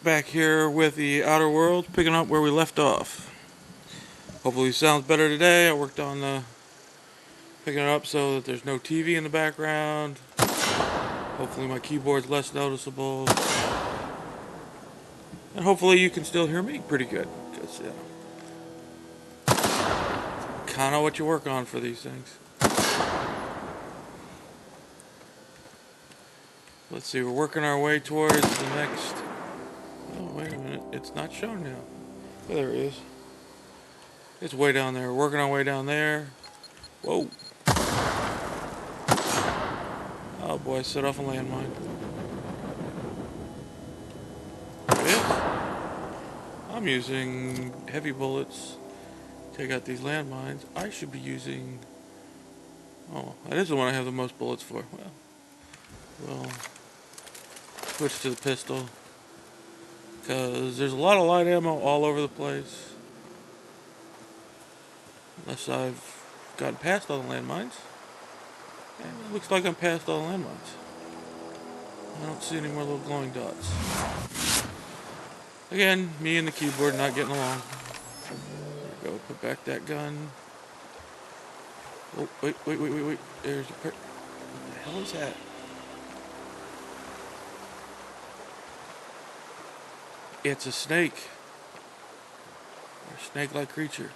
back here with the Outer World, picking up where we left off. Hopefully it sounds better today. I worked on picking it up so that there's no TV in the background. Hopefully my keyboard's less noticeable. And hopefully you can still hear me pretty good. Because, kind of what you work on for these things. Let's see, we're working our way towards the next... Oh, wait a minute. It's not shown now. Oh, there it is. It's way down there. We're working our way down there. Whoa. Oh boy, set off a landmine. I'm using heavy bullets to take out these landmines. I should be using... Oh, that is the one I have the most bullets for. Well, we'll switch to the pistol. Because there's a lot of light ammo all over the place. Unless I've gotten past all the landmines. And it looks like I'm past all the landmines. I don't see any more little glowing dots. Again, me and the keyboard not getting along. There we go, put back that gun. Oh, wait. There's a what the hell is that? It's a snake. Or a snake-like creature.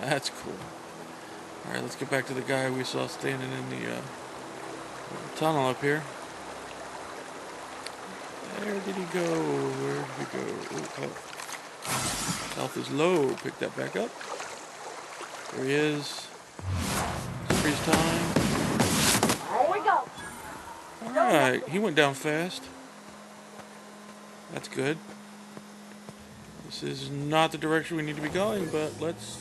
That's cool. Alright, let's get back to the guy we saw standing in the tunnel up here. Where did he go? Where did he go? Ooh, health. Health is low. Pick that back up. There he is. Freeze time. There we go. Alright, he went down fast. That's good. This is not the direction we need to be going, but let's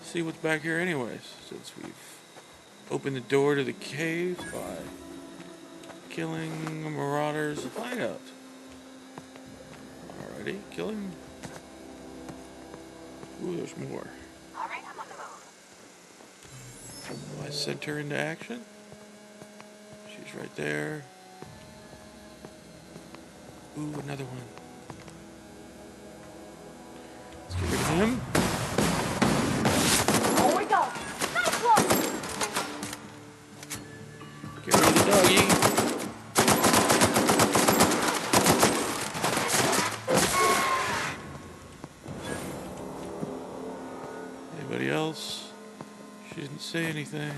see what's back here anyways, since we've opened the door to the cave by killing marauders hideout. Alrighty, killing. Ooh, there's more. Alright, I'm on the move. I sent her into action. She's right there. Ooh, another one. Let's get rid of him. There we go. Nice one. Get rid of the doggy. Anybody else? She didn't say anything.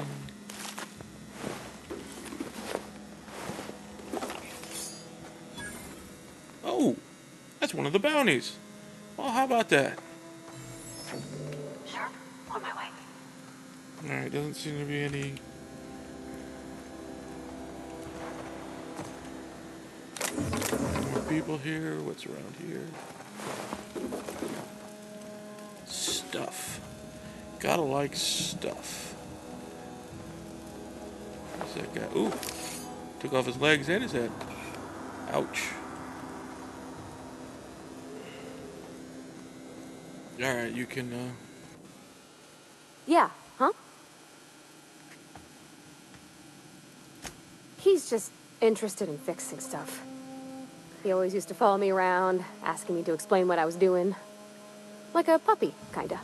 Oh, that's one of the bounties. Well, how about that? Sure, on my way. Alright, doesn't seem to be any... more people here. What's around here? Stuff. Gotta like stuff. What's that guy? Ooh. Took off his legs and his head. Ouch. Alright, you can, Yeah, huh? He's just interested in fixing stuff. He always used to follow me around, asking me to explain what I was doing. Like a puppy, kinda.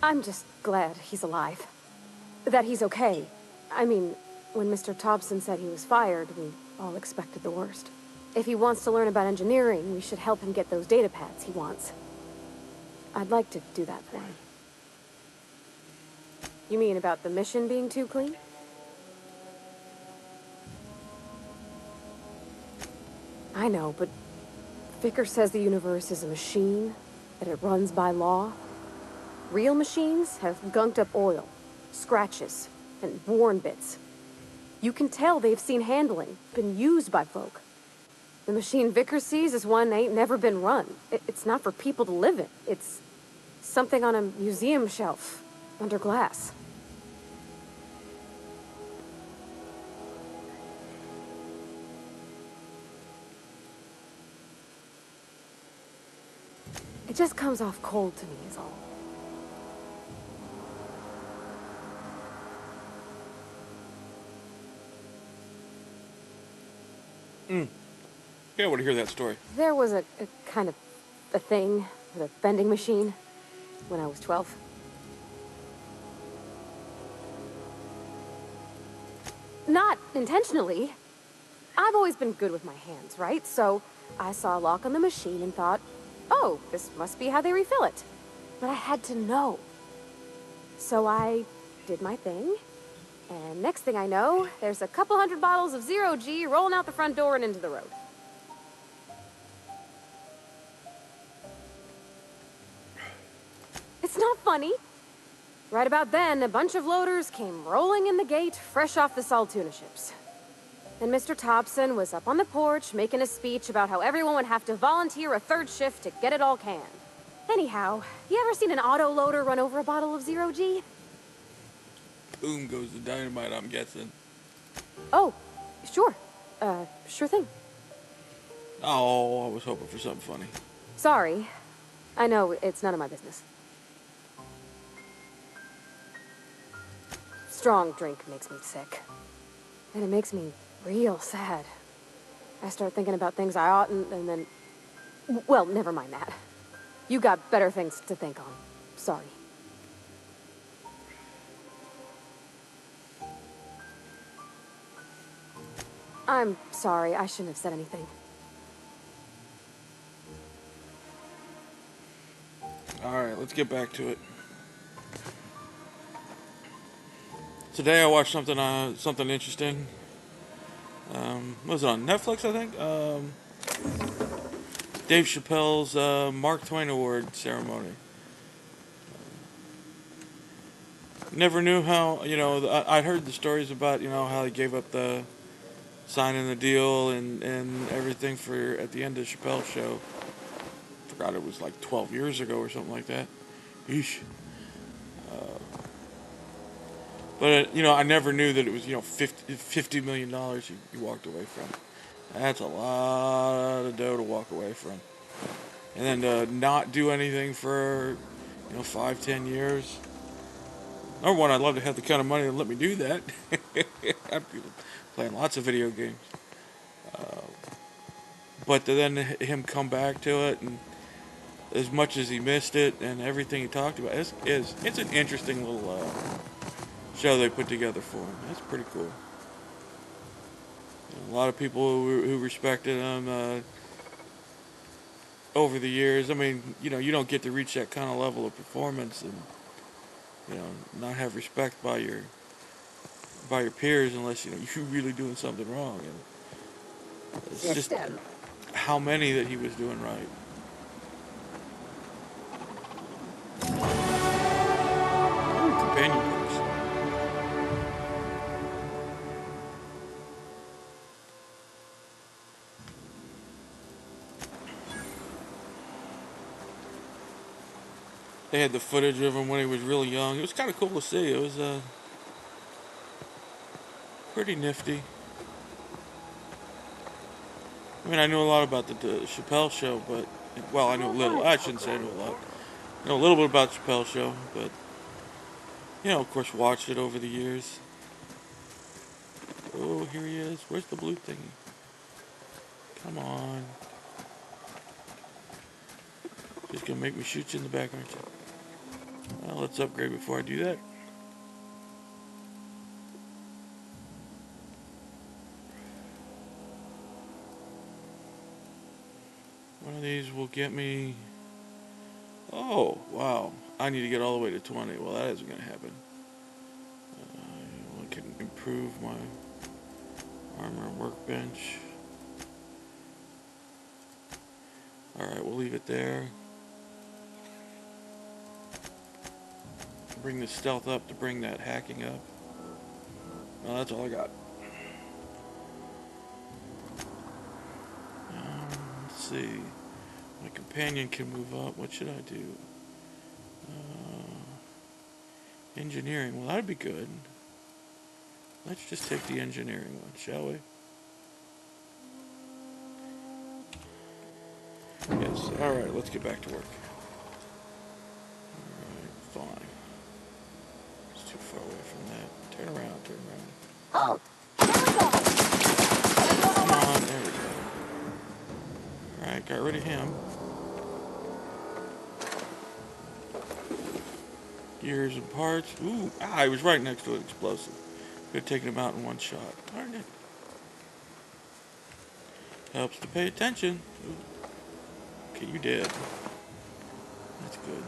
I'm just glad he's alive. That he's okay. I mean, when Mr. Thompson said he was fired, we all expected the worst. If he wants to learn about engineering, we should help him get those data pads he wants. I'd like to do that for him. You mean about the mission being too clean? I know, but Vickers says the universe is a machine, that it runs by law. Real machines have gunked up oil, scratches, and worn bits. You can tell they've seen handling, been used by folk. The machine Vickers sees is one ain't never been run. It's not for people to live in. It's something on a museum shelf, under glass. It just comes off cold to me, is all. Yeah, I want to hear that story. There was a kind of a thing with a vending machine when I was 12. Not intentionally. I've always been good with my hands, right? So I saw a lock on the machine and thought, oh, this must be how they refill it. But I had to know. So I did my thing, and next thing I know, there's a couple hundred bottles of Zero G rolling out the front door and into the road. It's not funny. Right about then, a bunch of loaders came rolling in the gate, fresh off the Saltuna ships. And Mr. Thompson was up on the porch making a speech about how everyone would have to volunteer a third shift to get it all canned. Anyhow, you ever seen an auto loader run over a bottle of Zero G? Boom goes the dynamite, I'm guessing. Oh, sure. Sure thing. Oh, I was hoping for something funny. Sorry. I know, it's none of my business. Strong drink makes me sick. And it makes me real sad. I start thinking about things I oughtn't, and then... Well, never mind that. You got better things to think on. Sorry. I'm sorry, I shouldn't have said anything. Alright, let's get back to it. Today I watched something interesting. What was it on Netflix, I think? Dave Chappelle's Mark Twain Award ceremony. Never knew how, I'd heard the stories about, how he gave up the signing the deal and everything for at the end of Chappelle's show. Forgot it was like 12 years ago or something like that. Eesh. But, I never knew that it was, $50 million he walked away from. That's a lot of dough to walk away from. And then to not do anything for, 5-10 years. Number one, I'd love to have the kind of money to let me do that. I'd be playing lots of video games. But to then him come back to it, and as much as he missed it and everything he talked about, it's an interesting little show they put together for him. That's pretty cool. A lot of people who respected him over the years. I mean, you don't get to reach that kind of level of performance and not have respect by your peers unless you're really doing something wrong. And it's just how many that he was doing right. Companion books. They had the footage of him when he was really young. It was kind of cool to see. It was pretty nifty. I mean, I knew a lot about the Chappelle show, but I knew a little. I shouldn't say I knew a lot. I know a little bit about Chappelle show, but of course, watched it over the years. Oh, here he is. Where's the blue thingy? Come on. Just gonna make me shoot you in the back, aren't you? Well, let's upgrade before I do that. One of these will get me... Oh, wow. I need to get all the way to 20. Well, that isn't going to happen. I can improve my armor workbench. Alright, we'll leave it there. Bring the stealth up to bring that hacking up. Well, that's all I got. Let's see. My companion can move up. What should I do? Engineering. Well, that'd be good. Let's just take the engineering one, shall we? Yes. Alright, let's get back to work. Alright, fine. It's too far away from that. Turn around, turn around. Oh, there we go. Come on, there we go. Gears and parts. Ooh, I was right next to an explosive. Could have taken him out in one shot. Darn it. Helps to pay attention. Ooh. Okay, you did. That's good.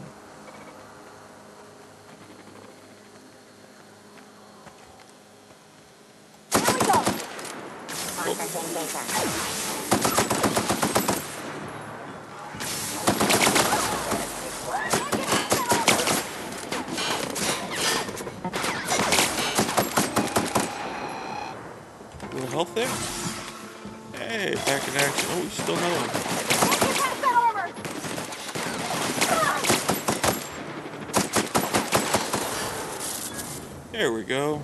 Here we go. Processing data. A little health there. Hey, back in action. Oh, he's still another one. Get past that armor. There we go.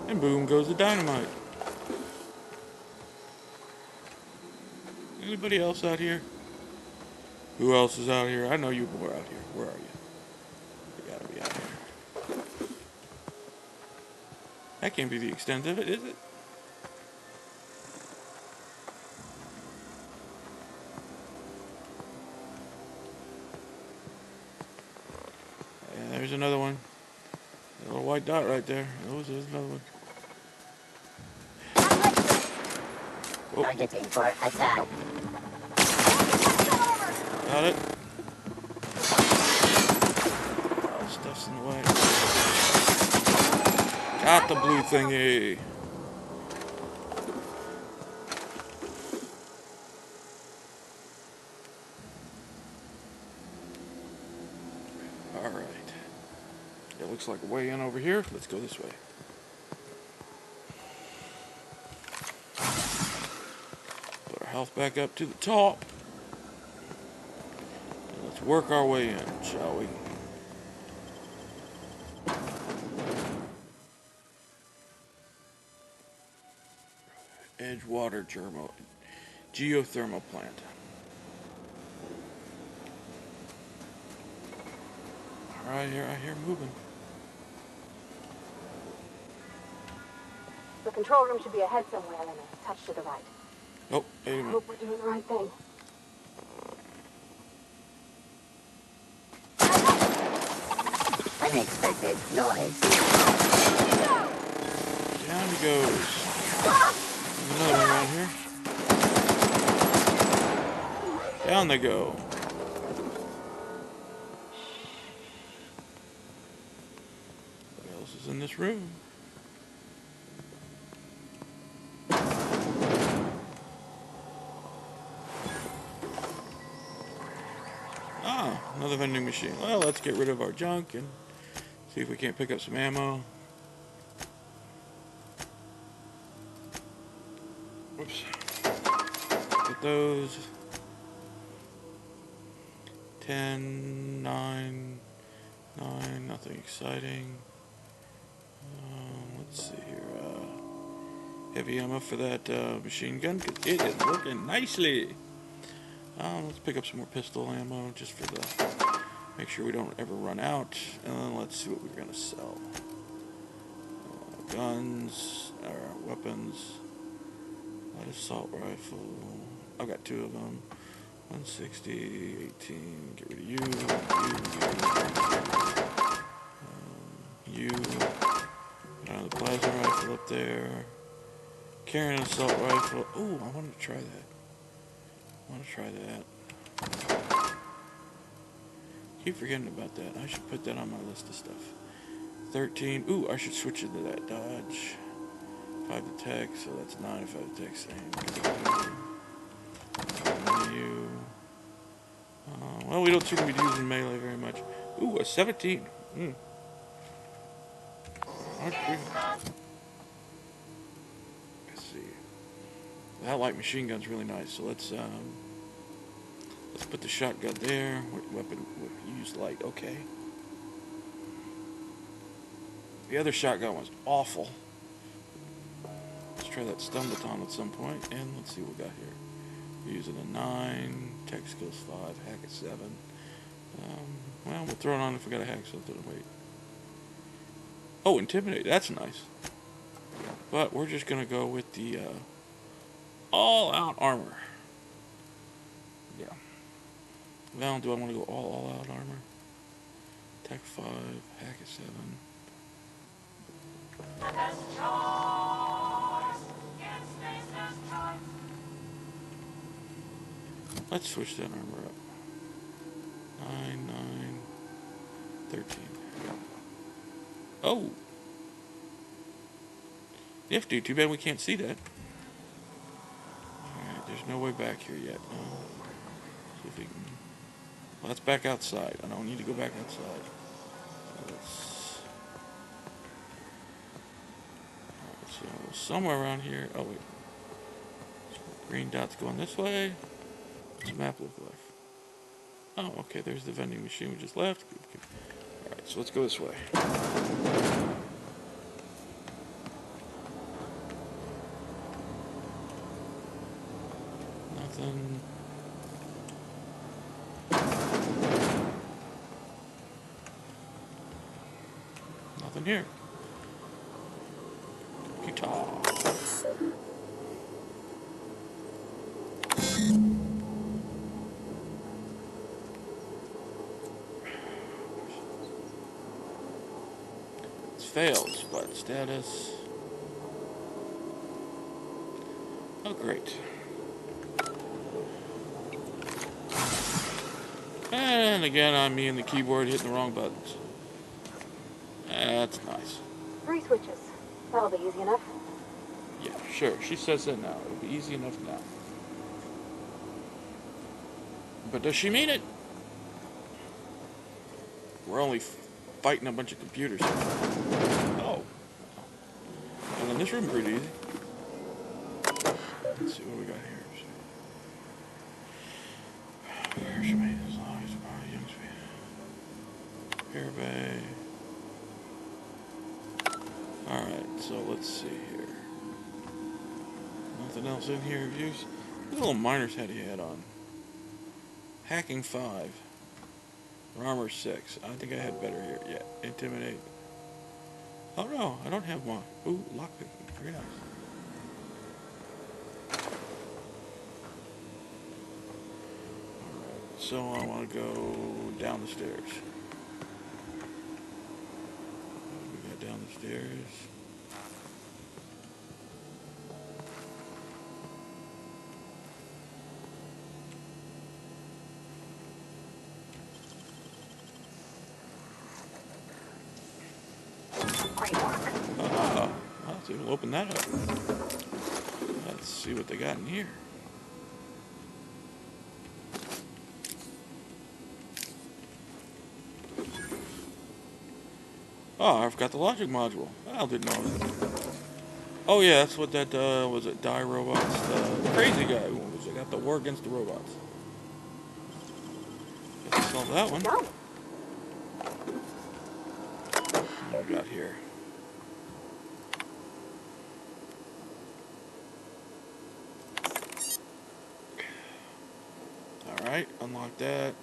And boom goes the dynamite. Anybody else out here? Who else is out here? I know you more out here. Where are you? You gotta be out here. That can't be the extent of it, is it? Yeah, there's another one. A little white dot right there. There's another one. Oh, Targeting for attack. got it. Oh, stuff's in the way. Got the blue thingy. Alright. It looks like a way in over here. Let's go this way. Put our health back up to the top. And let's work our way in, shall we? Edgewater geothermal plant. Right here, I hear moving. The control room should be ahead somewhere and a touch to the right. Oh, wait a I minute. hope we're doing the right thing. Unexpected noise. Down he goes. There's another one around here. Down they go. What else is in this room? Ah, another vending machine. Well, let's get rid of our junk and see if we can't pick up some ammo. Whoops. Get those. 10, 9, 9, nothing exciting. Let's see here. Heavy ammo for that machine gun, 'cause it is working nicely. Let's pick up some more pistol ammo just for the, make sure we don't ever run out. And then let's see what we're gonna sell. Guns, or weapons. Light assault rifle. I've got 2 of them. 160, 18. Get rid of you. You. Put on the plasma rifle up there. Carrying an assault rifle. Oh, I wanted to try that. Keep forgetting about that. I should put that on my list of stuff. 13. Ooh, I should switch into that Dodge. 5 attack, so that's 9 if I attack same. You. Well, we don't seem to be using melee very much. Ooh, a 17. Okay. Let's see. That light machine gun's really nice. So let's put the shotgun there. What weapon would use light? Okay. The other shotgun was awful. Let's try that stun baton at some point, and let's see what we got here. We're using a 9, tech skills 5, hack at 7. Well, we'll throw it on if we gotta hack something. Wait. Oh, intimidate. That's nice. But we're just gonna go with the all-out armor. Yeah. Well, do I want to go all-out armor? Tech 5, Hack 7. Let's switch that armor up. 9, 9, 13. Oh! Nifty, too bad we can't see that. Alright, there's no way back here yet. See if we can... Well, let's back outside. I don't need to go back outside. Let's... Alright, so somewhere around here... Oh, wait. Green dot's going this way. What's the map look like? Oh, okay, there's the vending machine we just left. Okay. Alright, so let's go this way. Nothing. Nothing here. Utah. It's failed. Spot status. Oh, great. And again, I'm me and the keyboard hitting the wrong buttons. That's nice. 3 switches. That'll be easy enough. Yeah, sure. She says that now. It'll be easy enough now. But does she mean it? We're only fighting a bunch of computers. Oh. And in this room, pretty easy. Let's see what we got here. Air bay. Alright, so let's see here. Nothing else in here of use. What little miner's hat he had on? Hacking 5. Armor 6. I think I had better here. Yeah, intimidate. Oh no, I don't have one. Ooh, lockpicking. Very nice. Alright, so I want to go down the stairs. We got down the stairs. So we'll open that up. Let's see what they got in here. Oh, I forgot the logic module. I didn't know. Oh yeah, that's what that was. It Die Robots, the crazy guy who was. Got the war against the robots. Let's solve that one. No. What we got here? Alright, unlock that.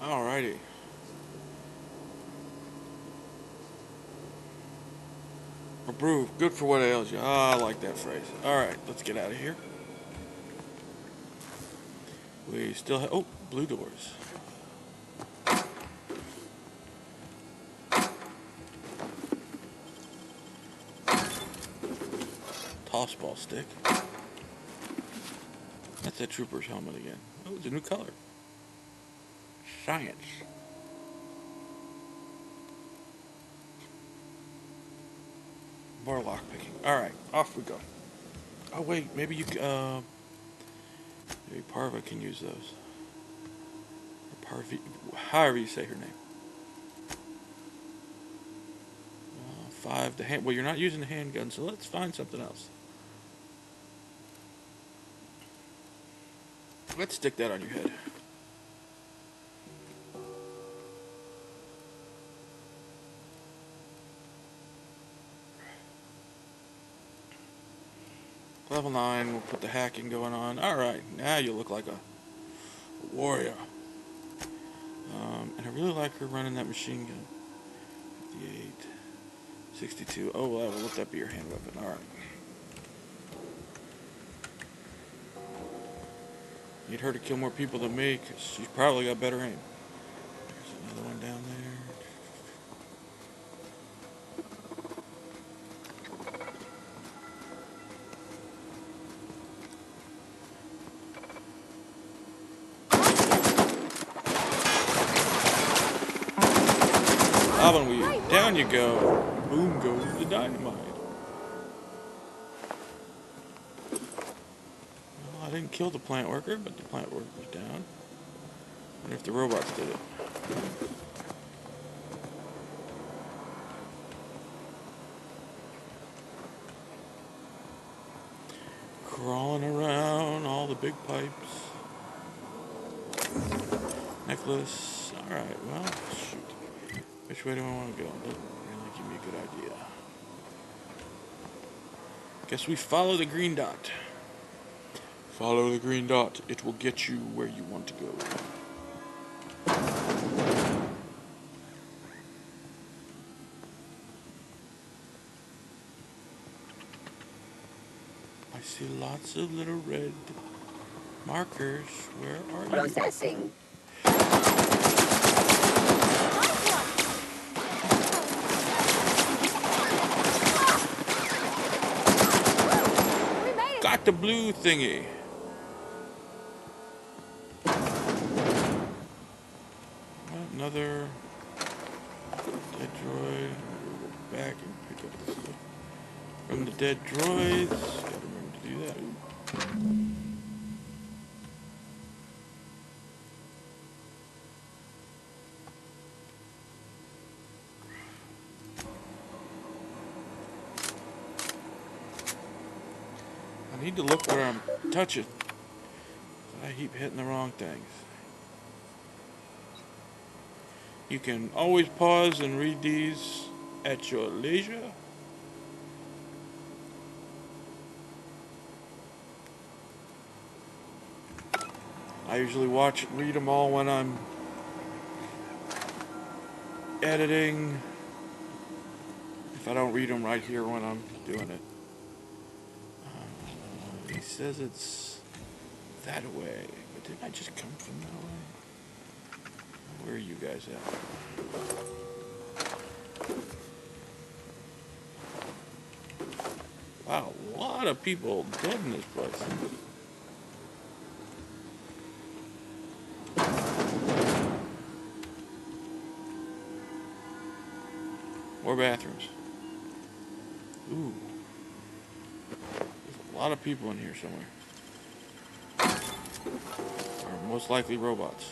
Alrighty. Approved. Good for what ails you. Ah, I like that phrase. Alright, let's get out of here. We still have... Oh, blue doors. Toss ball stick. That's that trooper's helmet again. Oh, it's a new color. Science. More lockpicking. Alright, off we go. Oh wait, maybe you maybe Parva can use those. Or Parvi, however you say her name. 5, the hand, well you're not using the handgun, so let's find something else. Let's stick that on your head. Level 9, we'll put the hacking going on. Alright, now you look like a warrior. And I really like her running that machine gun. 58, 62. Oh, well, let that be your hand weapon. Alright. Need her to kill more people than me, because she's probably got better aim. There's another one down there. Bobbin weave. Down you go. Boom goes the dynamite. Well, I didn't kill the plant worker, but the plant worker was down. I wonder if the robots did it. Crawling around all the big pipes. Necklace. Alright, well, shoot. Which way do I want to go? Doesn't really give me a good idea. Guess we follow the green dot. Follow the green dot. It will get you where you want to go. I see lots of little red markers. Where are you? Processing. Got the blue thingy. Another dead droid. We'll go back and pick up the stuff from the dead droids. Gotta remember to do that. I need to look where I'm touching. I keep hitting the wrong things. You can always pause and read these at your leisure. I usually read them all when I'm editing. If I don't read them right here when I'm doing it. He says it's that way, but didn't I just come from that way? Where are you guys at? Wow, a lot of people dead in this place. More bathrooms. Ooh. There's a lot of people in here somewhere. Or most likely robots.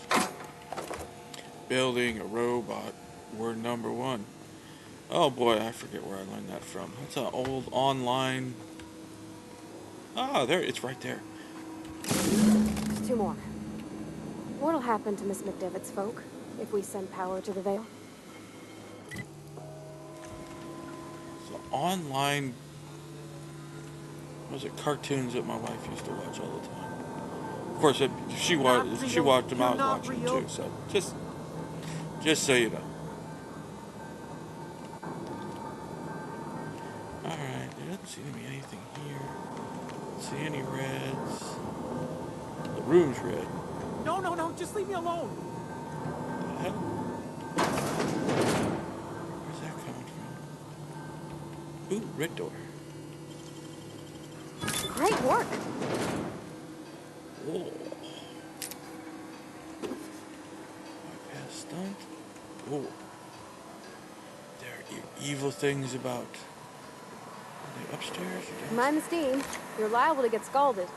Building a robot. Word number 1. Oh boy, I forget where I learned that from. That's an old online... Ah, there, it's right there. There's 2 more. What'll happen to Miss McDevitt's folk if we send power to the Veil? So online... What was it? Cartoons that my wife used to watch all the time. Of course, if she watched them, I was watching them too. So just so you know. Alright, there doesn't seem to be anything here. Don't see any reds. The room's red. No, just leave me alone. What the hell? Where's that coming from? Ooh, red door. Great work! Whoa. Bypass stunt. Whoa. There are evil things about. Are they upstairs or downstairs? Mind the steam. You're liable to get scalded.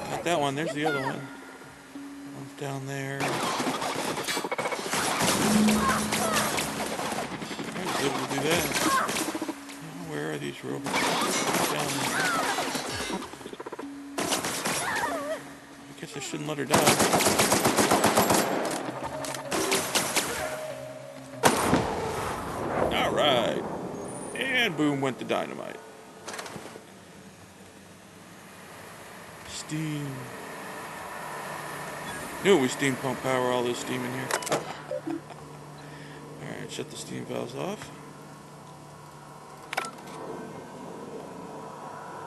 Got that one. There's the other one. One's down there. I was able to do that. Oh, where are these robots? Down there. I guess I shouldn't let her die. Alright. And boom went the dynamite. Steam. Knew it was steam pump power, all this steam in here. Alright, shut the steam valves off.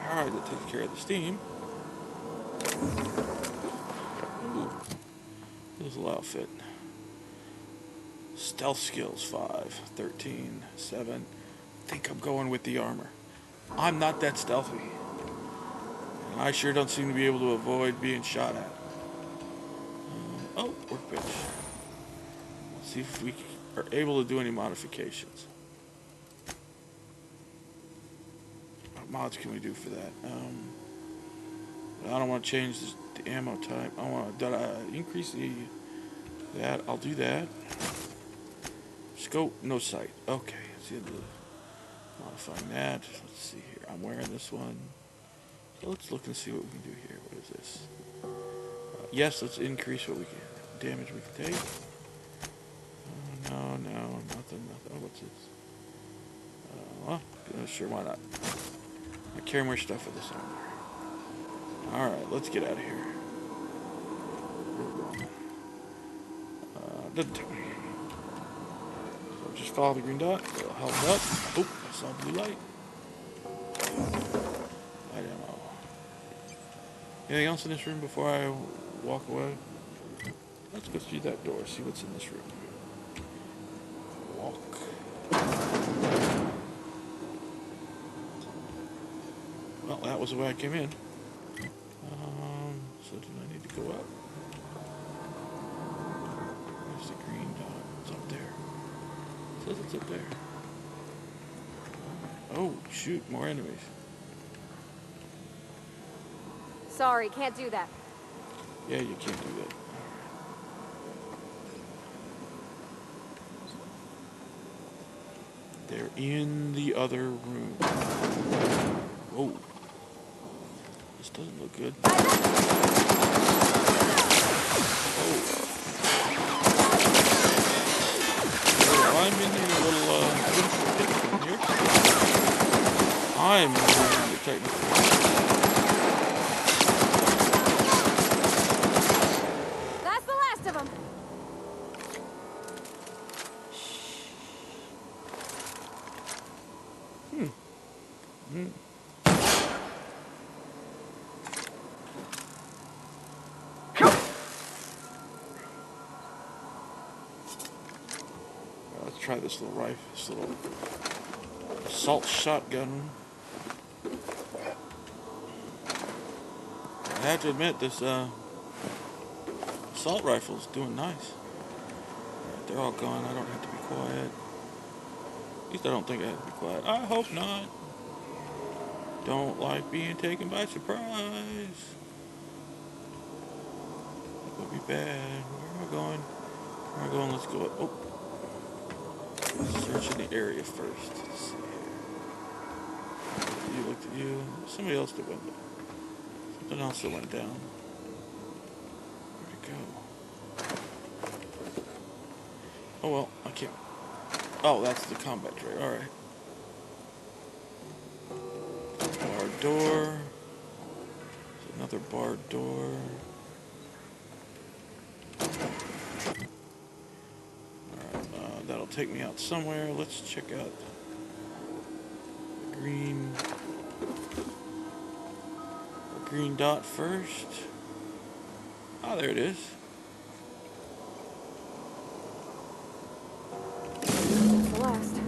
Alright, that takes care of the steam. Ooh. There's a little outfit. Stealth skills 5, 13, 7. I think I'm going with the armor. I'm not that stealthy. And I sure don't seem to be able to avoid being shot at. Oh, workbench. Let's see if we are able to do any modifications. What mods can we do for that? I don't want to change the ammo type. I want to increase that. I'll do that. Scope, no sight. Okay, let's see modifying that. Let's see here. I'm wearing this one. So let's look and see what we can do here. What is this? Yes, let's increase what we can. Damage we can take. No, nothing. Oh, what's this? Well, sure, why not? I carry more stuff with this armor. Alright, let's get out of here. Doesn't tell me. So just follow the green dot. It'll help up. Oh, I saw blue light. Light ammo. Anything else in this room before I walk away? Let's go through that door, see what's in this room. Walk. Well, that was the way I came in. So do I need to go up? There's the green dot. It's up there. It says it's up there. Oh, shoot, more enemies. Sorry, can't do that. Yeah, you can't do that. They're in the other room. Whoa. This doesn't look good. Oh. I'm in here a little, here. I'm in the technical. That's the last of them. Let's try this little rifle, this little assault shotgun. I have to admit, this assault rifle's doing nice. Right, they're all gone. I don't have to be quiet. At least I don't think I have to be quiet. I hope not. Don't like being taken by surprise. That would be bad. Where am I going? Where am I going? Let's go up. Oh. Searching the area first. Let's see here. You looked at you. Somebody else that went down. Something else that went down. Where'd it go? Oh well, I can't. Oh, that's the combat tray. Alright. Barred door. There's another barred door. Alright, that'll take me out somewhere. Let's check out the green dot first. Ah, there it is. That's the last.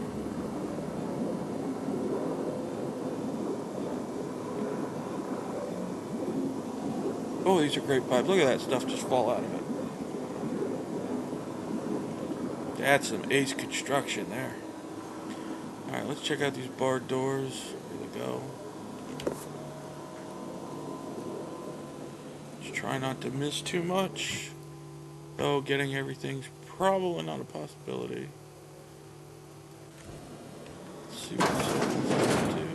Oh, these are great pipes. Look at that stuff just fall out of it. That's some ace construction there. Alright, let's check out these barred doors. Here we go. Just try not to miss too much. Though getting everything's probably not a possibility. Let's see what this opens up to.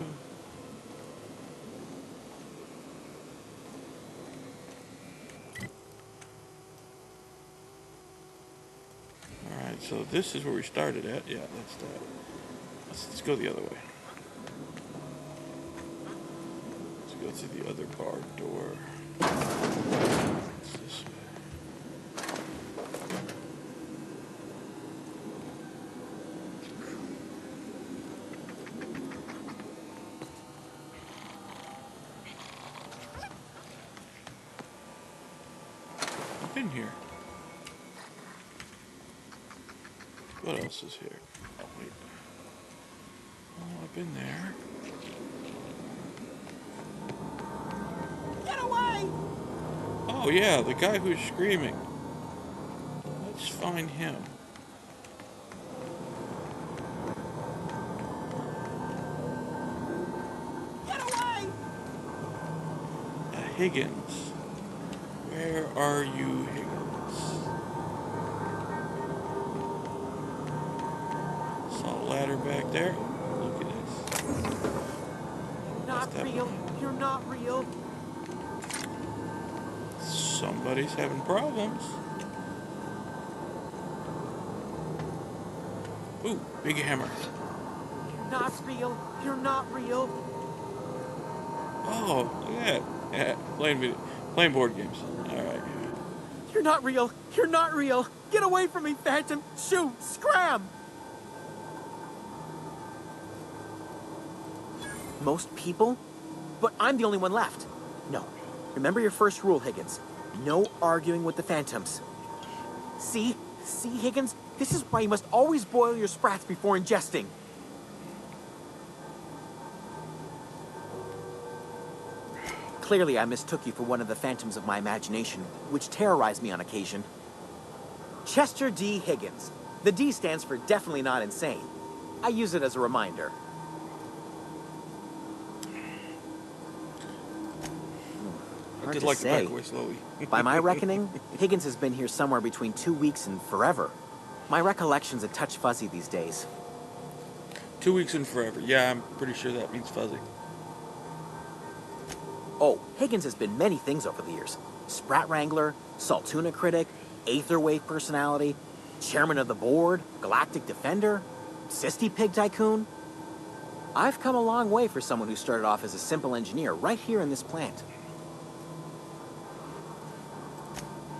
Alright, so this is where we started at. Yeah, that's that. Let's go the other way. Let's go through the other barred door. It's this way. I've been here. What else is here? Oh, wait. Oh, I've been there. Get away! Oh, yeah, the guy who's screaming. Let's find him. Get away! Higgins. Where are you, Higgins? Saw a ladder back there. Look at this. Not that real. You're not real. Somebody's having problems. Ooh, big hammer. You're not real. You're not real. Oh, look at that. Yeah, playing board games. Alright. You're not real. You're not real. Get away from me, Phantom. Shoot. Scram. Most people? But I'm the only one left. No. Remember your first rule, Higgins. No arguing with the Phantoms. See? See, Higgins? This is why you must always boil your sprats before ingesting. Clearly, I mistook you for one of the phantoms of my imagination, which terrorized me on occasion. Chester D. Higgins. The D stands for definitely not insane. I use it as a reminder. I Hard did to like the say. back away slowly. By my reckoning, Higgins has been here somewhere between 2 weeks and forever. My recollection's a touch fuzzy these days. 2 weeks and forever. Yeah, I'm pretty sure that means fuzzy. Oh, Higgins has been many things over the years. Sprat Wrangler, Saltuna critic, Aetherwave personality, chairman of the board, Galactic Defender, Sisty Pig Tycoon. I've come a long way for someone who started off as a simple engineer right here in this plant.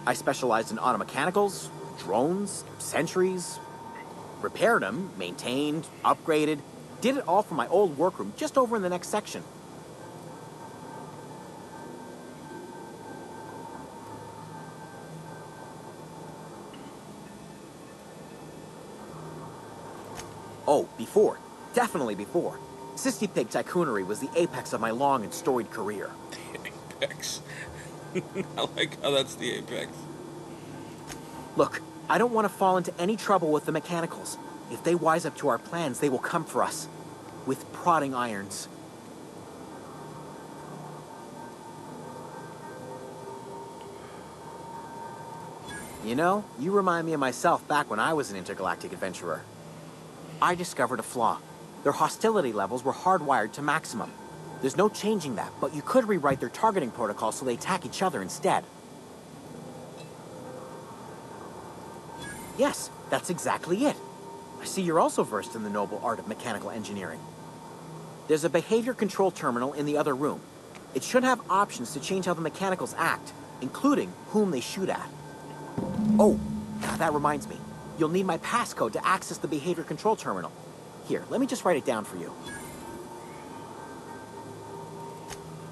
I specialized in automechanicals, drones, sentries, repaired them, maintained, upgraded, did it all from my old workroom just over in the next section. Oh, before. Definitely before. Sisty Pig Tycoonery was the apex of my long and storied career. The apex. I like how that's the apex. Look, I don't want to fall into any trouble with the mechanicals. If they wise up to our plans, they will come for us. With prodding irons. You know, you remind me of myself back when I was an intergalactic adventurer. I discovered a flaw. Their hostility levels were hardwired to maximum. There's no changing that, but you could rewrite their targeting protocol so they attack each other instead. Yes, that's exactly it. I see you're also versed in the noble art of mechanical engineering. There's a behavior control terminal in the other room. It should have options to change how the mechanicals act, including whom they shoot at. Oh, that reminds me. You'll need my passcode to access the behavior control terminal. Here, let me just write it down for you.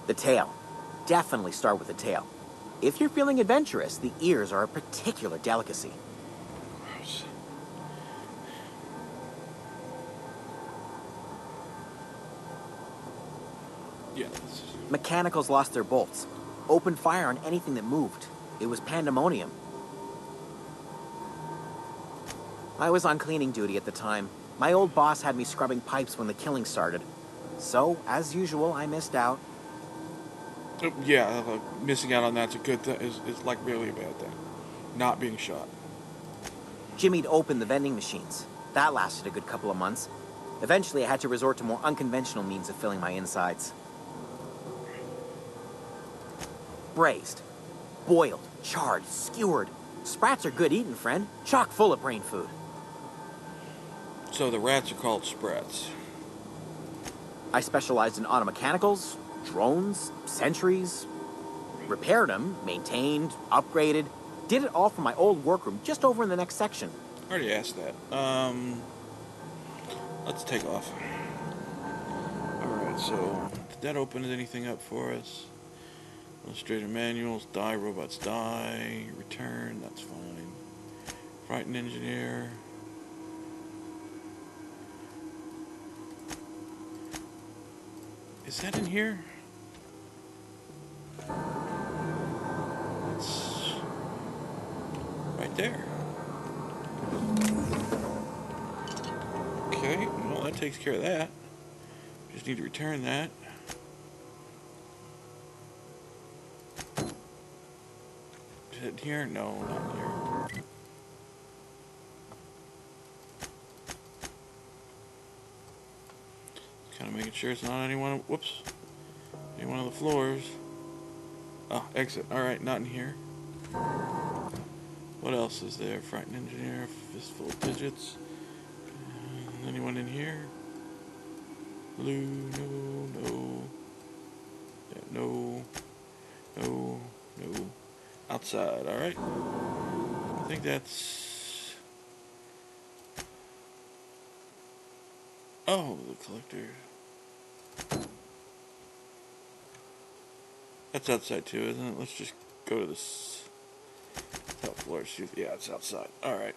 The tail. Definitely start with the tail. If you're feeling adventurous, the ears are a particular delicacy. Yeah. Mechanicals lost their bolts. Opened fire on anything that moved. It was pandemonium. I was on cleaning duty at the time. My old boss had me scrubbing pipes when the killing started. So, as usual, I missed out. Yeah, missing out on that's a good thing. Is like really a bad thing. Not being shot. Jimmy'd opened the vending machines. That lasted a good couple of months. Eventually, I had to resort to more unconventional means of filling my insides. Braised. Boiled. Charred. Skewered. Sprats are good eating, friend. Chock full of brain food. So the rats are called sprats. I specialized in automechanicals, drones, sentries, repaired them, maintained, upgraded, did it all from my old workroom just over in the next section. I already asked that. Let's take off. Alright, so did that open anything up for us? Illustrator manuals, die, robots die, return, that's fine. Frightened engineer. Is that in here? It's right there. Okay, well that takes care of that. Just need to return that. Is it here? No, not here. Kind of making sure it's not on any one of, whoops, any one of the floors. Oh, exit. Alright, not in here. What else is there? Frightened engineer, fistful of digits. Anyone in here? Blue, no. Yeah, no. Outside, alright. I think that's... Oh, the collector. That's outside too, isn't it? Let's just go to this top floor. See, yeah, it's outside. Alright.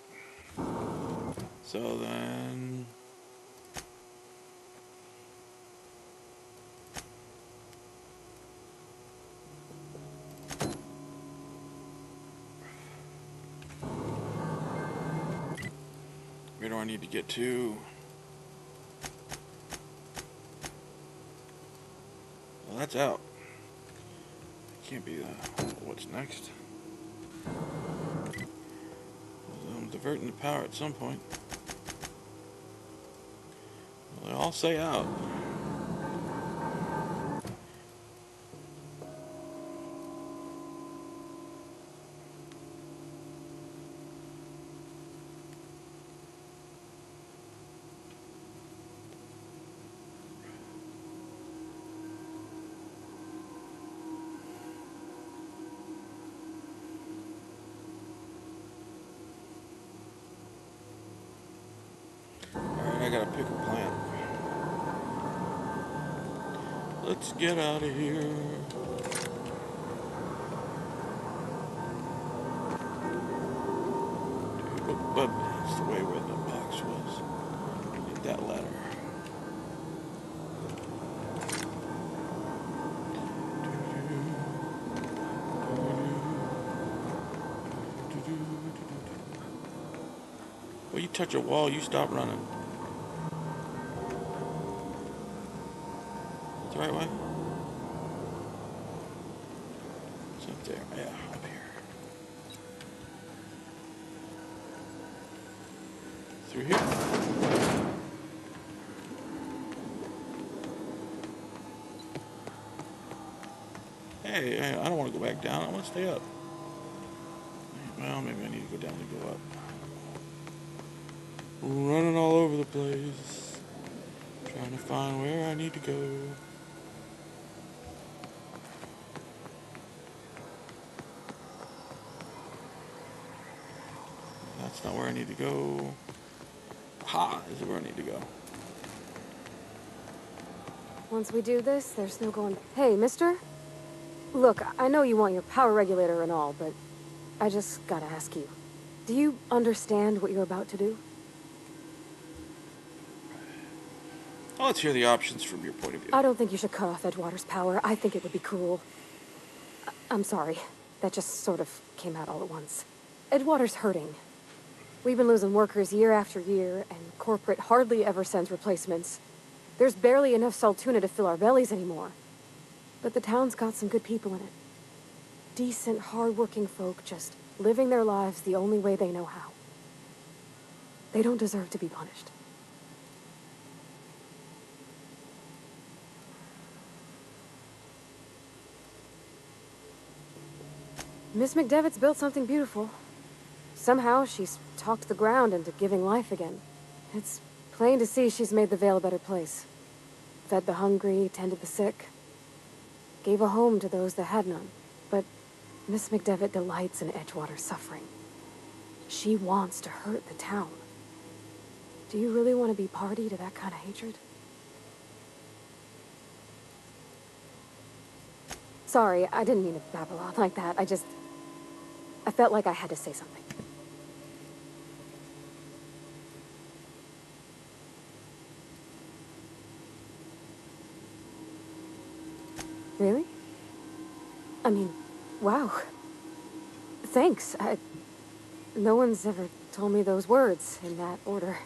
So then... where do I need to get to? Well, that's out. Can't be what's next. I'm diverting the power at some point. Well, they all say out. I gotta pick a plant. Let's get out of here. But that's the way where the box was. Get that ladder. Well, you touch a wall, you stop running. The right way? It's up there. Yeah, up here. Through here. Hey, I don't want to go back down. I want to stay up. Well, maybe I need to go down to go up. Running all over the place. Trying to find where I need to go. That's not where I need to go. Ha! This is where I need to go. Once we do this, there's no going... Hey, mister? Look, I know you want your power regulator and all, but I just gotta ask you. Do you understand what you're about to do? Well, let's hear the options from your point of view. I don't think you should cut off Edgewater's power. I think it would be cruel. I'm sorry. That just sort of came out all at once. Edgewater's hurting. We've been losing workers year after year, and corporate hardly ever sends replacements. There's barely enough Saltuna to fill our bellies anymore. But the town's got some good people in it. Decent, hard-working folk just living their lives the only way they know how. They don't deserve to be punished. Miss McDevitt's built something beautiful. Somehow, she's talked the ground into giving life again. It's plain to see she's made the Vale a better place. fed the hungry, tended the sick, gave a home to those that had none. But Miss McDevitt delights in Edgewater's suffering. She wants to hurt the town. Do you really want to be party to that kind of hatred? Sorry, I didn't mean to babble on like that. I felt like I had to say something. Really? I mean, wow. Thanks. No one's ever told me those words in that order.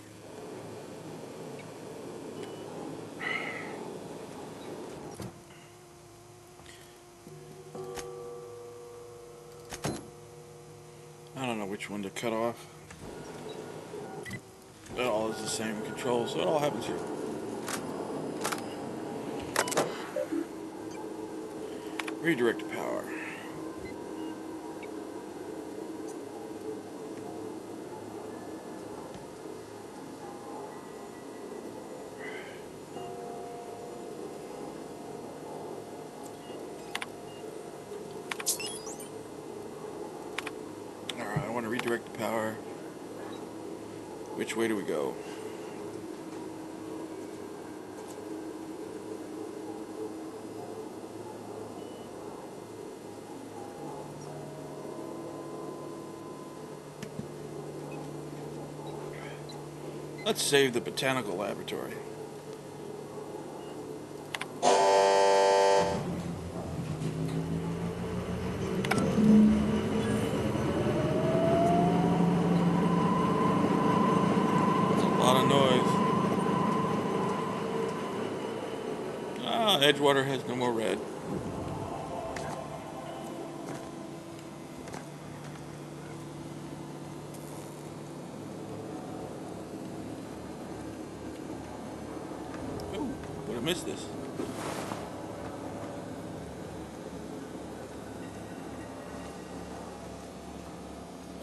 I don't know which one to cut off. It all is the same control, so it all happens here. Redirect power. Alright, I want to redirect the power. Which way do we go? Let's save the botanical laboratory. That's a lot of noise. Ah, Edgewater has no more red. Oh, would have missed this.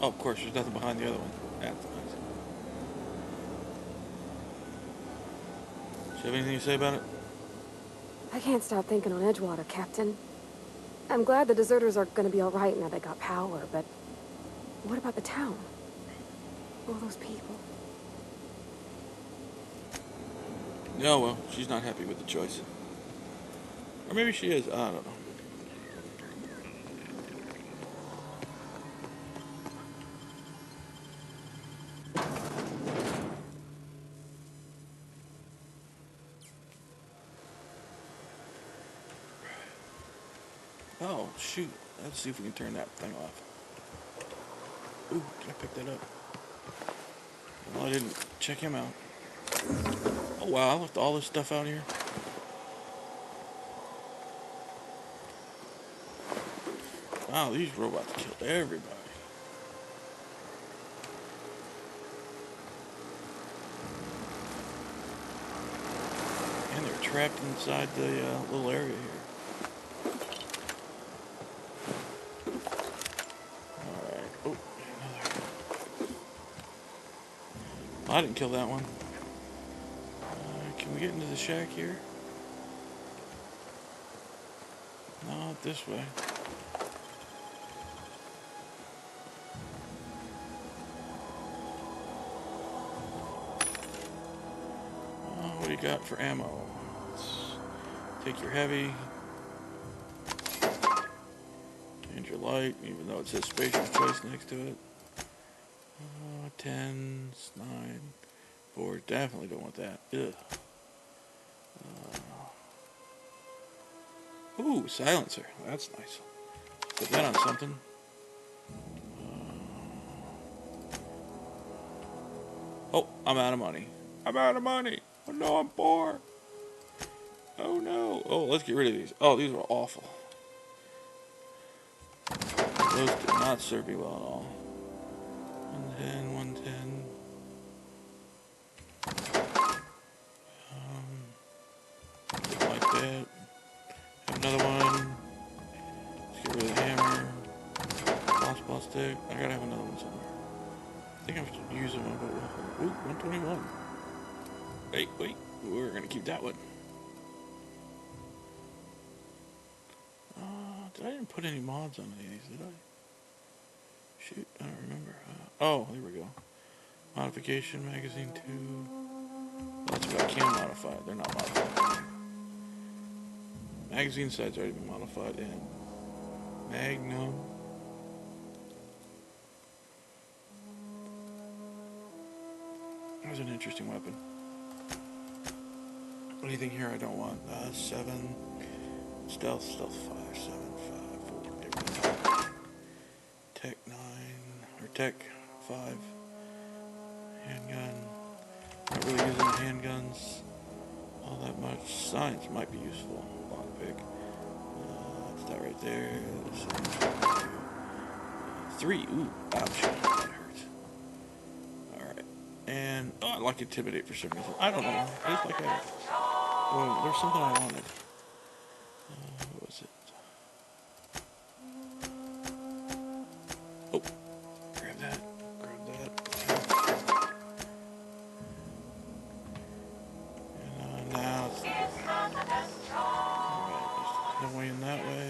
Oh, of course, there's nothing behind the other one. That's nice. Do you have anything to say about it? I can't stop thinking on Edgewater, Captain. I'm glad the deserters are gonna be all right now they got power, but what about the town? All those people. No, well, she's not happy with the choice. Or maybe she is, I don't know. Oh, shoot. Let's see if we can turn that thing off. Ooh, can I pick that up? Well, I didn't check him out. Oh, wow, I left all this stuff out here. Wow, these robots killed everybody. And they're trapped inside the little area here. Alright. Oh, another. I didn't kill that one. Can we get into the shack here? Not this way. What do you got for ammo? Let's take your heavy. And your light, even though it says spacer's choice next to it. 10s, 9, 4. Definitely don't want that. Ugh. Ooh, silencer. That's nice. Put that on something. Oh, I'm out of money. I'm out of money. Oh no, I'm poor. Oh no. Oh, let's get rid of these. Oh, these were awful. Those did not serve me well at all. 110, 110. Something like that. Have another one. Let's get rid of the hammer. Ball stick. I gotta have another one somewhere. I think I have to use them. Ooh, 121. Wait. We're gonna keep that one. I didn't put any mods on any of these, did I? Shoot, I don't remember. Oh, here we go. Modification magazine 2. That's what I can modify. They're not modified. Magazine side's already been modified in Magnum. There's an interesting weapon. Anything here I don't want? 7. Stealth 5, 7, 5, 4. Tech 9, or Tech 5. Handgun. Not really using handguns all that much. Science might be useful. Lockpick. That's that right there. 3. Ooh, ouch. That hurts. Alright. And, I like Intimidate for some reason. I don't know. I just like that. Oh, there's something I wanted. What was it? Oh, grab that. And now it's alright, there's no way in that way.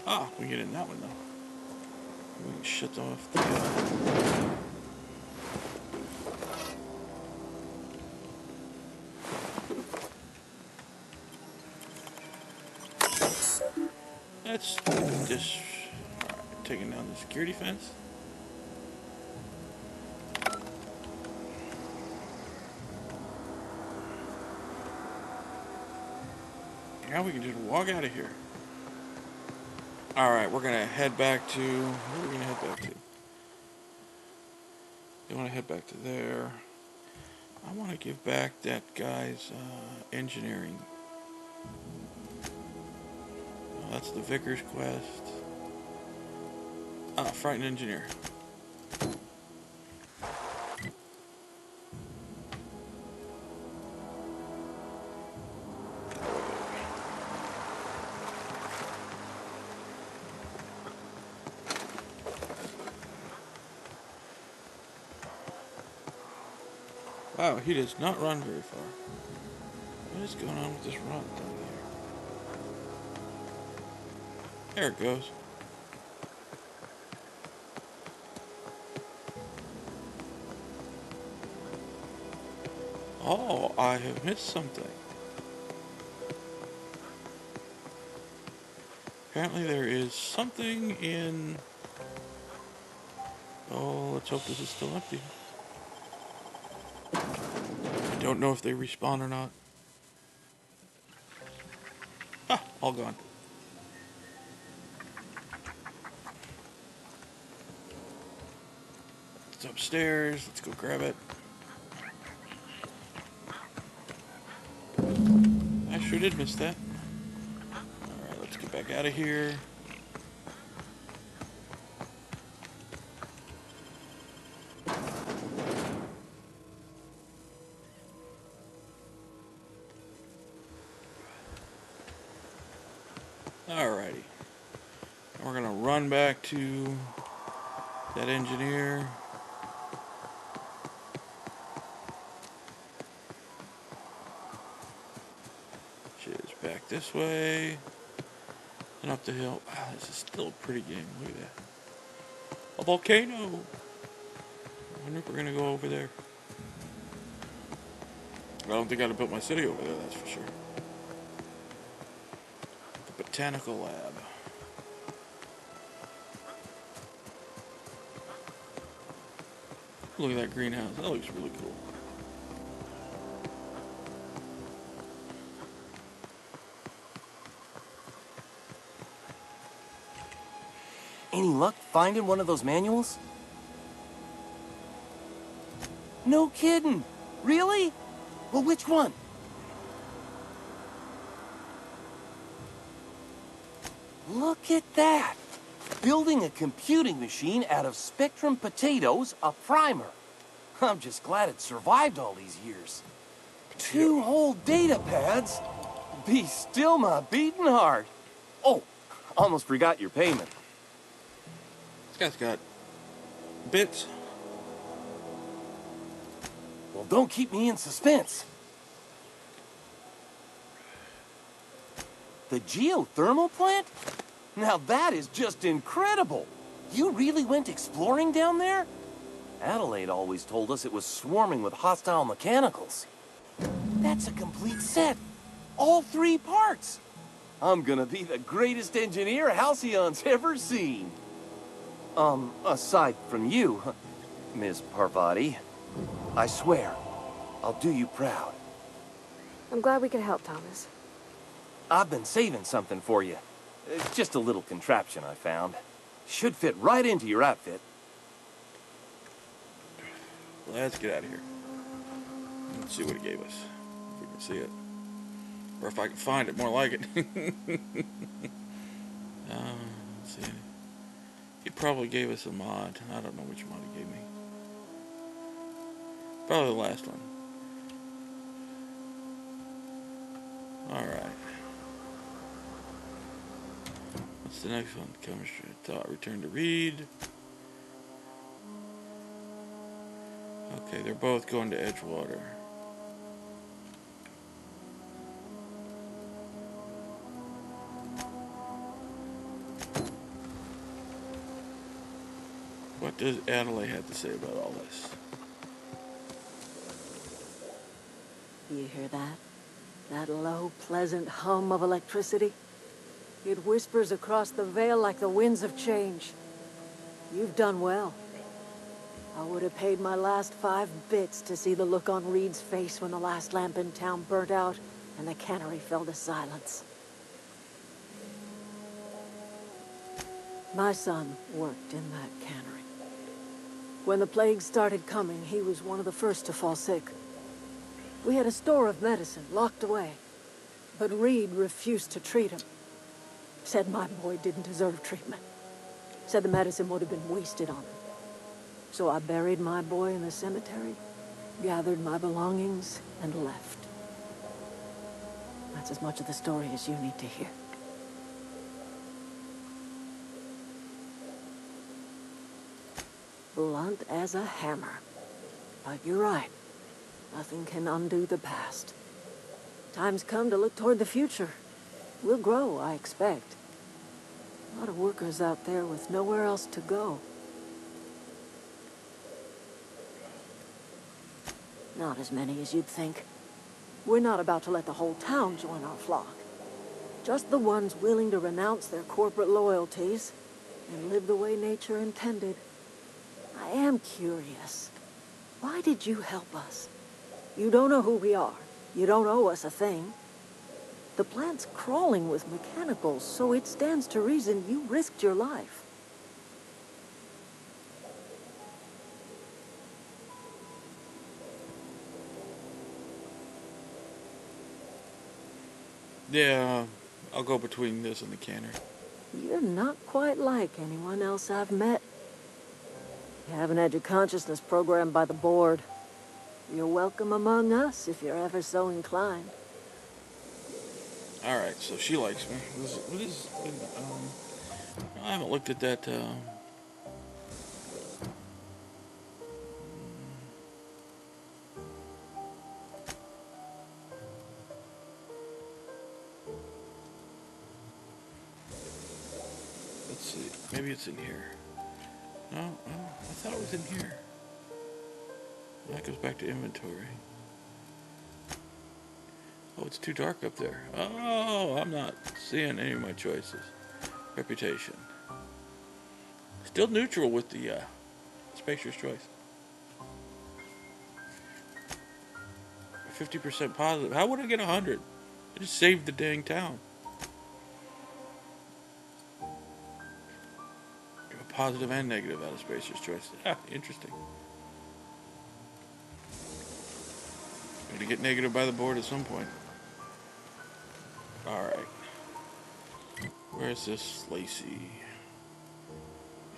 Ah, we can get in that one though. We can shut off the That's just taking down the security fence. Now we can just walk out of here. Alright, we're gonna head back to... Where are we gonna head back to? You wanna head back to there. I wanna give back that guy's engineering. That's the Vickers quest. Ah, Frightened Engineer. Wow, he does not run very far. What is going on with this run down here? There it goes. Oh, I have missed something. Apparently there is something in... Oh, let's hope this is still empty. I don't know if they respawn or not. Ah, all gone. It's upstairs. Let's go grab it. I sure did miss that. Alright, let's get back out of here. Alrighty. And we're gonna run back to that engineer. Which is back this way. And up the hill. Wow, this is still a pretty game. Look at that. A volcano! I wonder if we're gonna go over there. I don't think I'd have built my city over there, that's for sure. The Botanical Lab. Look at that greenhouse. That looks really cool. Any luck finding one of those manuals? No kidding. Really? Well, which one? Look at that. Building a computing machine out of Spectrum potatoes, a primer. I'm just glad it survived all these years. 2 whole data pads? Be still my beating heart. Oh, almost forgot your payment. This guy's got bits. Well, don't keep me in suspense. The geothermal plant? Now that is just incredible! You really went exploring down there? Adelaide always told us it was swarming with hostile mechanicals. That's a complete set. All 3 parts. I'm gonna be the greatest engineer Halcyon's ever seen. Aside from you, Ms. Parvati. I swear, I'll do you proud. I'm glad we could help, Thomas. I've been saving something for you. It's just a little contraption I found. Should fit right into your outfit. Let's get out of here. Let's see what it gave us. If we can see it. Or if I can find it, more like it. Let's see. He probably gave us a mod. I don't know which mod he gave me. Probably the last one. Alright. What's the next one? Chemistry. Thought. Return to read. Okay, they're both going to Edgewater. What does Adelaide have to say about all this? You hear that? That low, pleasant hum of electricity? It whispers across the Vale like the winds of change. You've done well. I would have paid my last 5 bits to see the look on Reed's face when the last lamp in town burnt out and the cannery fell to silence. My son worked in that cannery. When the plague started coming, he was one of the first to fall sick. We had a store of medicine locked away, but Reed refused to treat him. Said my boy didn't deserve treatment. Said the medicine would have been wasted on him. So I buried my boy in the cemetery, gathered my belongings, and left. That's as much of the story as you need to hear. Blunt as a hammer. But you're right. Nothing can undo the past. Time's come to look toward the future. We'll grow, I expect. A lot of workers out there with nowhere else to go. Not as many as you'd think. We're not about to let the whole town join our flock. Just the ones willing to renounce their corporate loyalties and live the way nature intended. I am curious. Why did you help us? You don't know who we are. You don't owe us a thing. The plant's crawling with mechanicals, so it stands to reason you risked your life. Yeah, I'll go between this and the canner. You're not quite like anyone else I've met. You haven't had your consciousness programmed by the board. You're welcome among us if you're ever so inclined. Alright, so she likes me. What is I haven't looked at that, let's see. Maybe it's in here. No, I thought it was in here. That goes back to inventory. Oh, it's too dark up there. Oh, I'm not seeing any of my choices. Reputation. Still neutral with the Spacer's Choice. 50% positive. How would I get 100? I just saved the dang town. A positive and negative out of Spacer's Choice. Ah, interesting. Going to get negative by the board at some point. Alright. Where's this Lacey?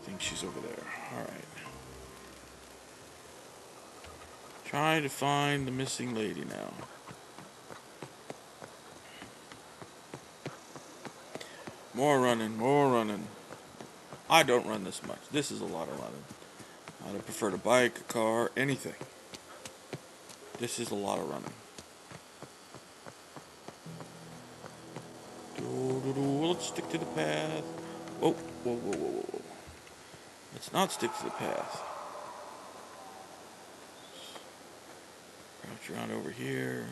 I think she's over there. Alright. Trying to find the missing lady now. More running, more running. I don't run this much. This is a lot of running. I'd prefer to bike, a car, anything. This is a lot of running. Do Let's stick to the path. Whoa, whoa, whoa, whoa, whoa, whoa. Let's not stick to the path. Crouch around over here.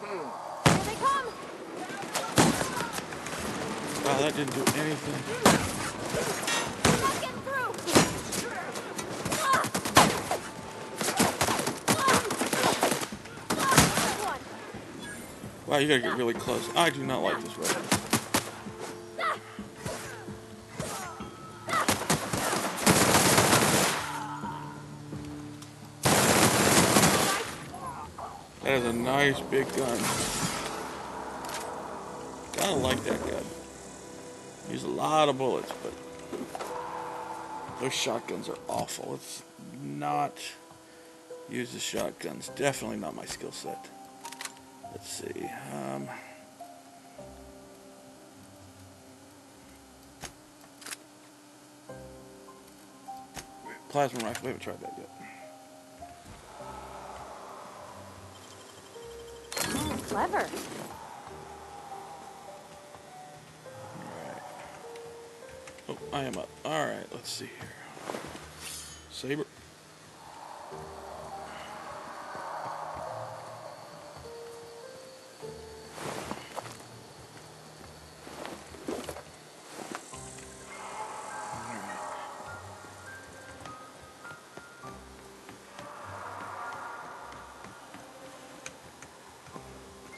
Here they come! Wow, that didn't do anything. I'm not getting through! One. Wow, you gotta get really close. I do not like this weapon. That is a nice big gun. Kinda like that gun. Use a lot of bullets, but those shotguns are awful. Let's not use the shotguns. Definitely not my skill set. Let's see. Plasma rifle. We haven't tried that yet. Clever. Alright. Oh, I am up. Alright, let's see here. Saber.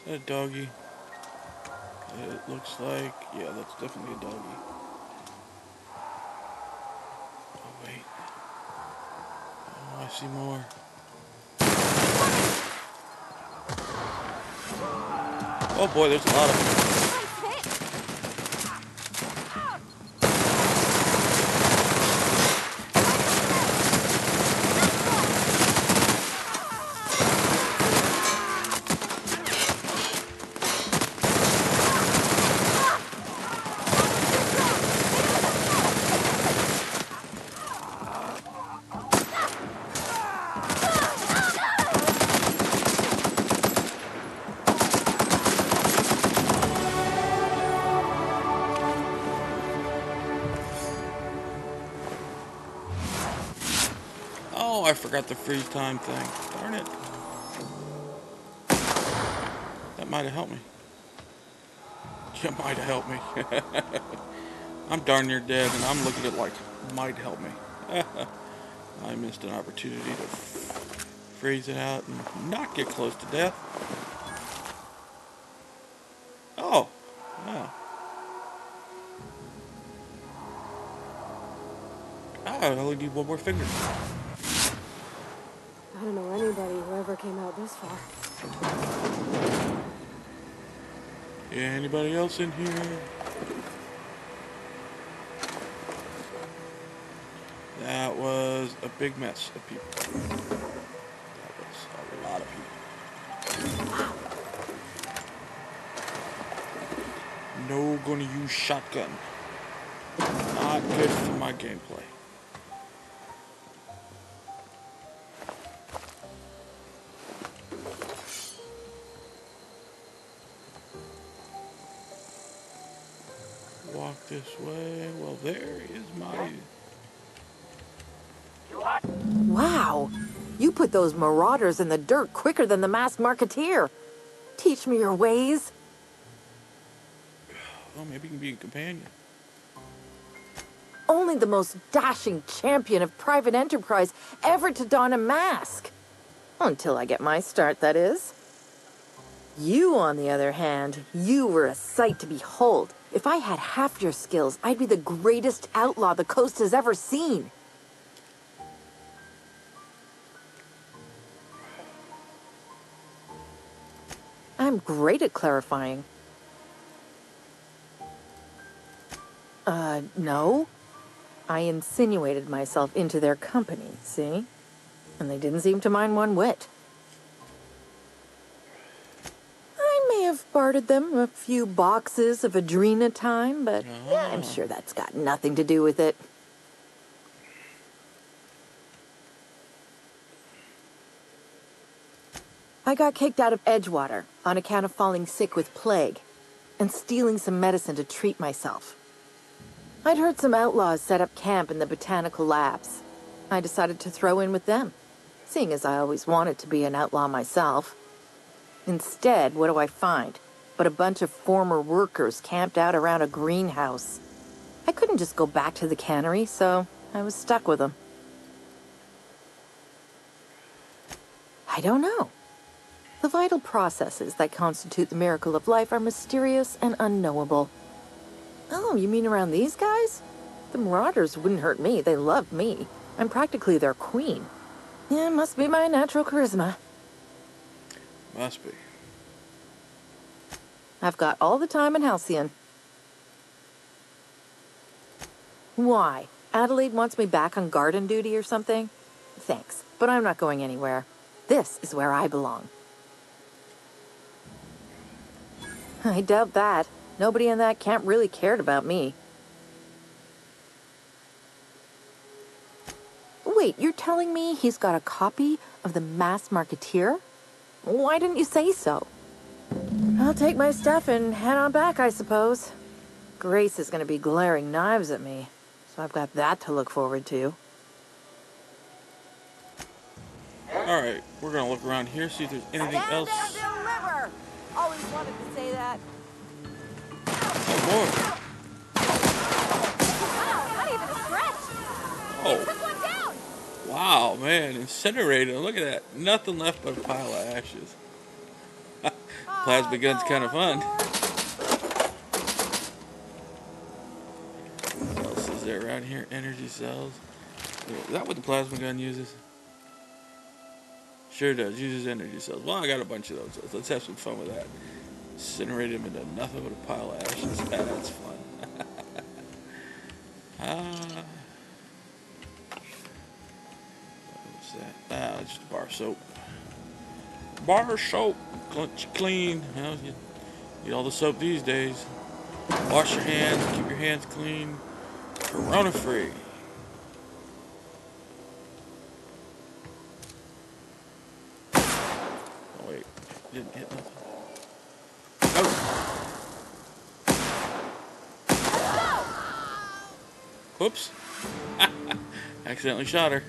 Is that a doggy? It looks like, yeah, that's definitely a doggy. Oh, wait. Oh, I see more. Oh boy, there's a lot of them. Oh, I forgot the freeze time thing. Darn it. That might have helped me. Yeah, might have helped me. I'm darn near dead, and I'm looking at it like, might help me. I missed an opportunity to freeze it out and not get close to death. Oh, wow. I only need one more finger. I don't know anybody who ever came out this far. Anybody else in here? That was a big mess of people. That was a lot of people. No gonna use shotgun. Not good for my gameplay. Walk this way. Well, there is my... Wow! You put those marauders in the dirt quicker than the masked marketeer. Teach me your ways. Oh, maybe you can be a companion. Only the most dashing champion of private enterprise ever to don a mask. Until I get my start, that is. You, on the other hand, you were a sight to behold. If I had half your skills, I'd be the greatest outlaw the coast has ever seen. I'm great at clarifying. No. I insinuated myself into their company, see? And they didn't seem to mind one whit. I may have bartered them a few boxes of Adrenatime, but I'm Oh. sure that's got nothing to do with it. I got kicked out of Edgewater on account of falling sick with plague and stealing some medicine to treat myself. I'd heard some outlaws set up camp in the botanical labs. I decided to throw in with them, seeing as I always wanted to be an outlaw myself. Instead, what do I find? But a bunch of former workers camped out around a greenhouse. I couldn't just go back to the cannery, so I was stuck with them. I don't know. The vital processes that constitute the miracle of life are mysterious and unknowable. Oh, you mean around these guys? The Marauders wouldn't hurt me. They love me. I'm practically their queen. Yeah, must be my natural charisma. Must be. I've got all the time in Halcyon. Why? Adelaide wants me back on garden duty or something? Thanks, but I'm not going anywhere. This is where I belong. I doubt that. Nobody in that camp really cared about me. Wait, you're telling me he's got a copy of the Mass Marketeer? Why didn't you say so? I'll take my stuff and head on back, I suppose. Grace is going to be glaring knives at me, so I've got that to look forward to. Alright, we're gonna look around here, see if there's anything else. deliver! Always wanted to say that. Oh Wow, not even a scratch. boy. Oh. Took one down. Wow, man, incinerated. Look at that. Nothing left but a pile of ashes. Plasma gun's kind of fun. What else is there around here? Energy cells. Is that what the plasma gun uses? Sure does. Uses energy cells. Well, I got a bunch of those. Let's have some fun with that. Incinerate them into nothing but a pile of ashes. That's fun. What's that? It's just bar soap. Bar soap. Clean. You know, you get all the soap these days. Wash your hands. Keep your hands clean. Corona free. Oh wait, didn't hit nothing. Oh. Whoops. Accidentally shot her.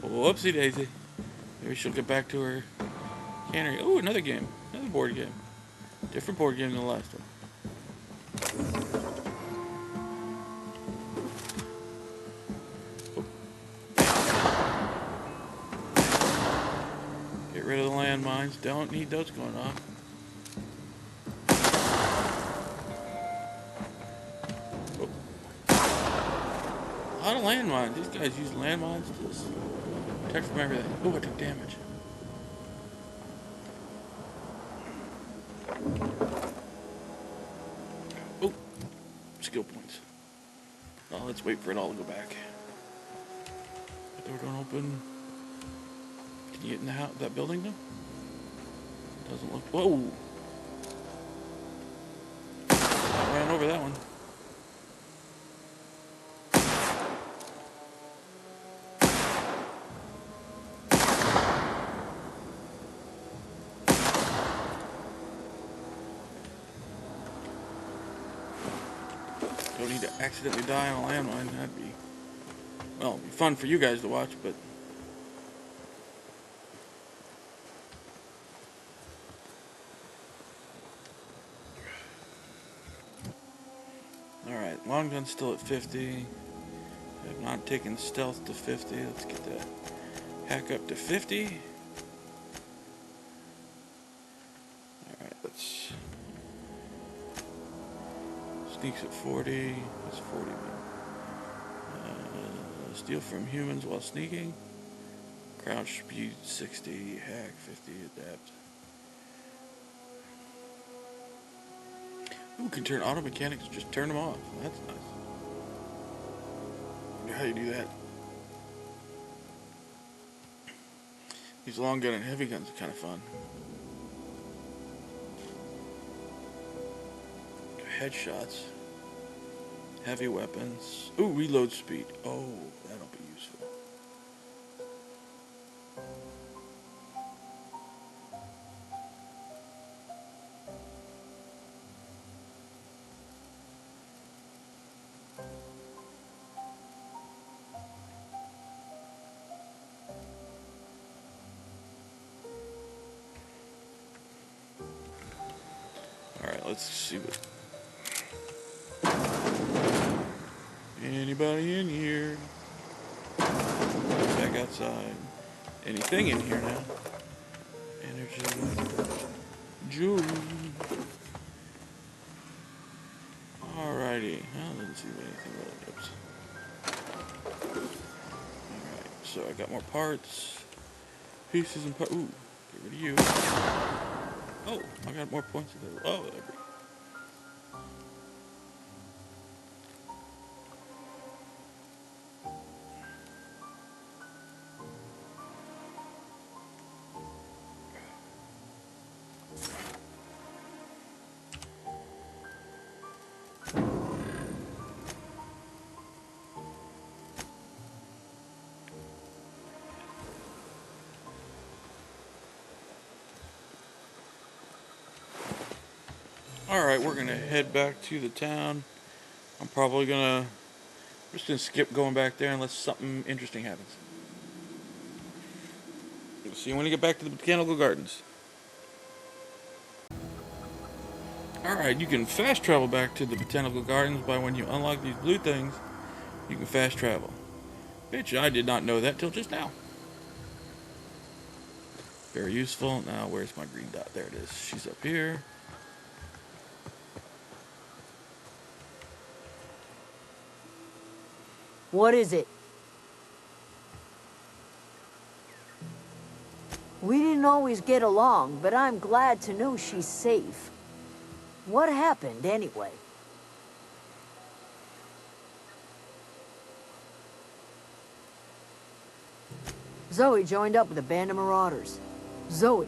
Whoopsie daisy. Maybe she'll get back to her cannery. Oh, another game. Another board game. Different board game than the last one. Get rid of the landmines. Don't need those going off. Oh. A lot of landmines. These guys use landmines to just protect from everything. Oh, I took damage. Oh, skill points. Oh, let's wait for it all to go back. The door don't open. Can you get in the house, that building though? Doesn't look. Whoa! I ran over that one. Don't need to accidentally die on a landmine. That'd be, well, it'd be fun for you guys to watch, but. Alright, long gun's still at 50. I've not taken stealth to 50. Let's get that hack up to 50. Alright, let's. Sneaks at 40. That's 40. Steal from humans while sneaking. Crouch speed 60. Hack 50. Adapt. Ooh, can turn auto mechanics, just turn them off. That's nice. Wonder how you do that. These long gun and heavy guns are kind of fun. headshots. Heavy weapons. Ooh, reload speed. Oh, that'll be useful. Alright, let's see what... Anybody in here? Back outside. Anything in here now? Energy. Jewel. Alrighty. Well, doesn't seem anything really. Oops. Alright, so I got more parts. Pieces and parts. Ooh, get rid of you. Oh, I got more points of those. Oh, there we go. Alright, we're gonna head back to the town. I'm just gonna skip going back there unless something interesting happens. We'll see you when we get back to the Botanical Gardens. Alright, you can fast travel back to the Botanical Gardens by when you unlock these blue things, you can fast travel. Bitch, I did not know that till just now. Very useful. Now, where's my green dot? There it is. She's up here. What is it? We didn't always get along, but I'm glad to know she's safe. What happened, anyway? Zoe joined up with a band of marauders. Zoe.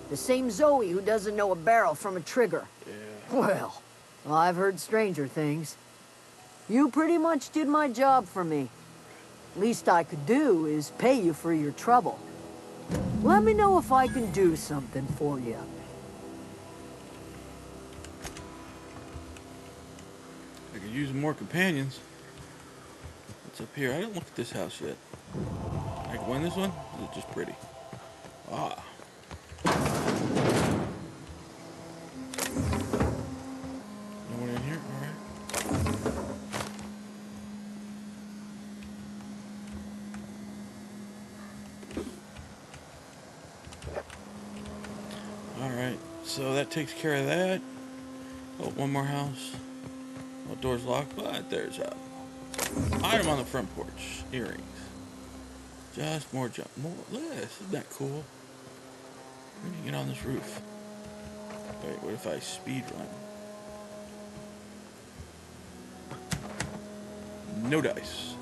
The same Zoe who doesn't know a barrel from a trigger. Yeah. Well, I've heard stranger things. You pretty much did my job for me. Least I could do is pay you for your trouble. Let me know if I can do something for you. I could use more companions. What's up here? I didn't look at this house yet. I can win this one? Or is it just pretty? Ah. No one in here? Alright. Alright, so that takes care of that. Oh, one more house. Oh, door's locked, but there's a item on the front porch. Earrings. Just more jump. More. Look at this. Isn't that cool? How do you get on this roof? Wait, what if I speed run? No dice.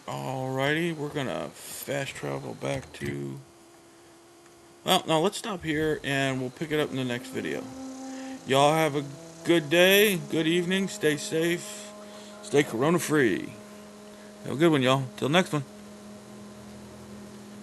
Alrighty, we're gonna fast travel back to... Well, no, let's stop here and we'll pick it up in the next video. Y'all have a good day, good evening, stay safe, stay corona free. Have a good one, y'all. Till next one.